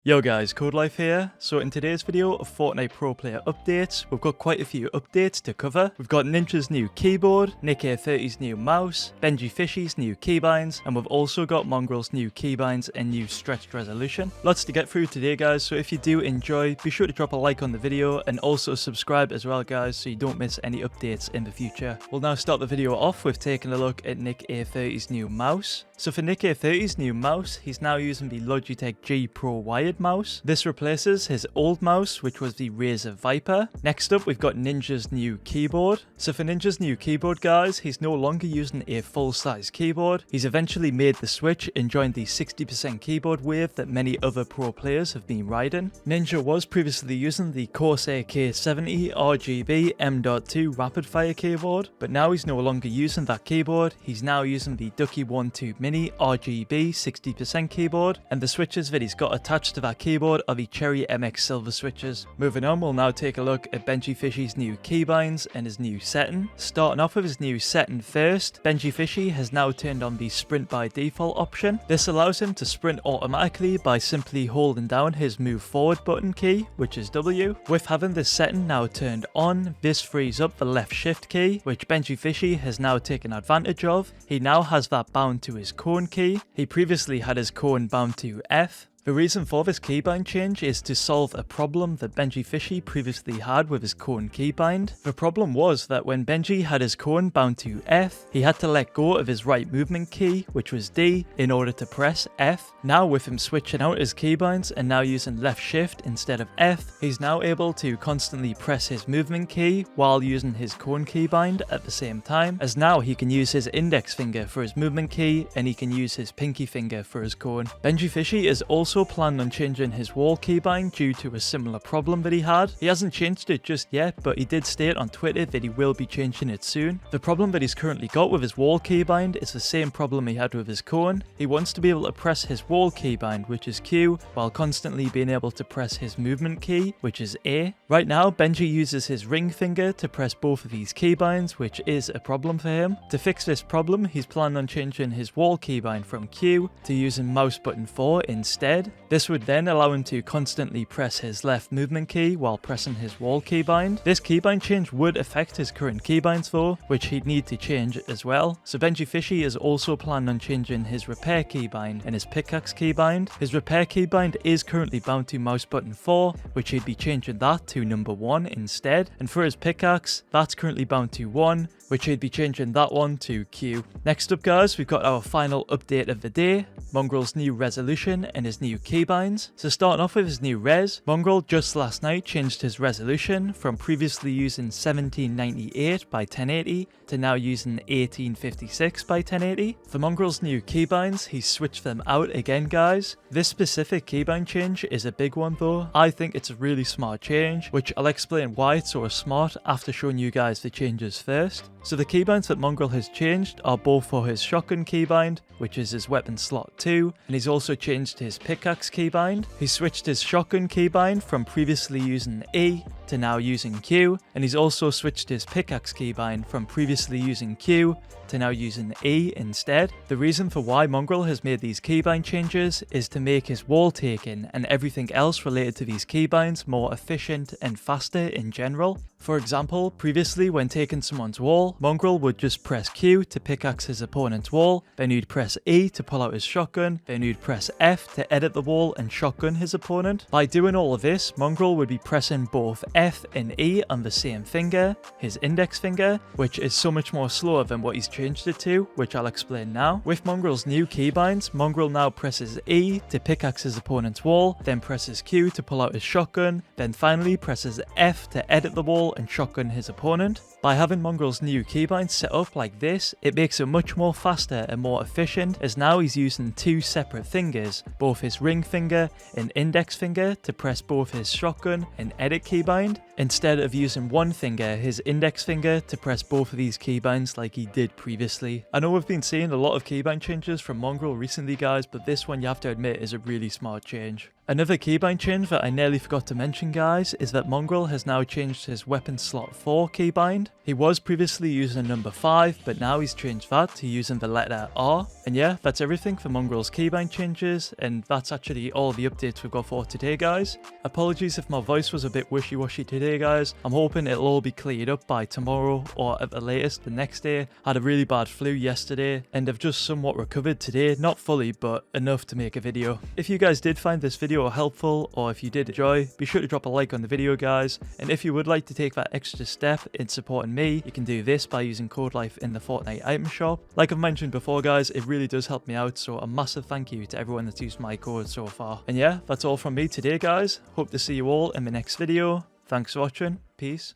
Yo guys, Codelife here. So in today's video of Fortnite Pro Player updates, we've got quite a few updates to cover. We've got Ninja's new keyboard, NickEh30's new mouse, Benjyfishy's new keybinds, and we've also got Mongraal's new keybinds and new stretched resolution. Lots to get through today guys, so if you do enjoy, be sure to drop a like on the video and also subscribe as well guys so you don't miss any updates in the future. We'll now start the video off with taking a look at NickEh30's new mouse. So for NickEh30's new mouse, he's now using the Logitech G Pro wired mouse. This replaces his old mouse, which was the Razer Viper. Next up, we've got Ninja's new keyboard. So for Ninja's new keyboard, guys, he's no longer using a full-size keyboard. He's eventually made the switch and joined the 60% keyboard wave that many other pro players have been riding. Ninja was previously using the Corsair K70 RGB M.2 rapid-fire keyboard, but now he's no longer using that keyboard. He's now using the Ducky 1-2 Mini RGB 60% keyboard, and the switches that he's got attached to that keyboard are the Cherry MX Silver switches. Moving on, we'll now take a look at Benjyfishy's new keybinds and his new setting. Starting off with his new setting first, Benjyfishy has now turned on the sprint by default option. This allows him to sprint automatically by simply holding down his move forward button key, which is W. With having this setting now turned on, this frees up the left shift key, which Benjyfishy has now taken advantage of. He now has that bound to his cone key. He previously had his cone bound to F. The reason for this keybind change is to solve a problem that Benjyfishy previously had with his cone keybind. The problem was that when Benji had his cone bound to F, he had to let go of his right movement key, which was D, in order to press F. Now with him switching out his keybinds and now using left shift instead of F, he's now able to constantly press his movement key while using his cone keybind at the same time, as now he can use his index finger for his movement key and he can use his pinky finger for his cone. Benjyfishy is also planned on changing his wall keybind due to a similar problem that he had. He hasn't changed it just yet, but he did state on Twitter that he will be changing it soon. The problem that he's currently got with his wall keybind is the same problem he had with his cone. He wants to be able to press his wall keybind, which is Q, while constantly being able to press his movement key, which is A. Right now, Benji uses his ring finger to press both of these keybinds, which is a problem for him. To fix this problem, he's planning on changing his wall keybind from Q to using mouse button 4 instead. This would then allow him to constantly press his left movement key while pressing his wall keybind. This keybind change would affect his current keybinds though, which he'd need to change as well. So Benjyfishy is also planning on changing his repair keybind and his pickaxe keybind. His repair keybind is currently bound to mouse button 4, which he'd be changing that to number 1 instead. And for his pickaxe, that's currently bound to 1, which he'd be changing that one to Q. Next up guys, we've got our final update of the day, Mongraal's new resolution and his new keybinds. So starting off with his new res, Mongraal just last night changed his resolution from previously using 1798 by 1080 to now using 1856 by 1080. For Mongraal's new keybinds, he switched them out again guys. This specific keybind change is a big one though. I think it's a really smart change, which I'll explain why it's so smart after showing you guys the changes first. So the keybinds that Mongraal has changed are both for his shotgun keybind, which is his weapon slot 2, and he's also changed his pickaxe keybind. He switched his shotgun keybind from previously using E to now using Q, and he's also switched his pickaxe keybind from previously using Q to now using E instead. The reason for why Mongraal has made these keybind changes is to make his wall taking and everything else related to these keybinds more efficient and faster in general. For example, previously when taking someone's wall, Mongraal would just press Q to pickaxe his opponent's wall, then he'd press E to pull out his shotgun, then he'd press F to edit the wall and shotgun his opponent. By doing all of this, Mongraal would be pressing both F and E on the same finger, his index finger, which is so much more slower than what he's changed it to, which I'll explain now. With Mongraal's new keybinds, Mongraal now presses E to pickaxe his opponent's wall, then presses Q to pull out his shotgun, then finally presses F to edit the wall and shotgun his opponent. By having Mongraal's new keybinds set up like this, it makes it much more faster and more efficient, as now he's using two separate fingers, both his ring finger and index finger, to press both his shotgun and edit keybind, instead of using one finger, his index finger, to press both of these keybinds like he did previously. I know we've been seeing a lot of keybind changes from Mongraal recently guys, but this one you have to admit is a really smart change. Another keybind change that I nearly forgot to mention, guys, is that Mongraal has now changed his weapon slot 4 keybind. He was previously using number 5, but now he's changed that to using the letter R. And yeah, that's everything for Mongraal's keybind changes, and that's actually all the updates we've got for today, guys. Apologies if my voice was a bit wishy-washy today, guys. I'm hoping it'll all be cleared up by tomorrow, or at the latest the next day. I had a really bad flu yesterday, and I've just somewhat recovered today, not fully, but enough to make a video. If you guys did find this video helpful, or if you did enjoy, be sure to drop a like on the video, guys. And if you would like to take that extra step in supporting me, you can do this by using Codelife in the Fortnite item shop. Like I've mentioned before, guys, it really does help me out, so a massive thank you to everyone that's used my code so far. And yeah, that's all from me today, guys. Hope to see you all in the next video. Thanks for watching. Peace.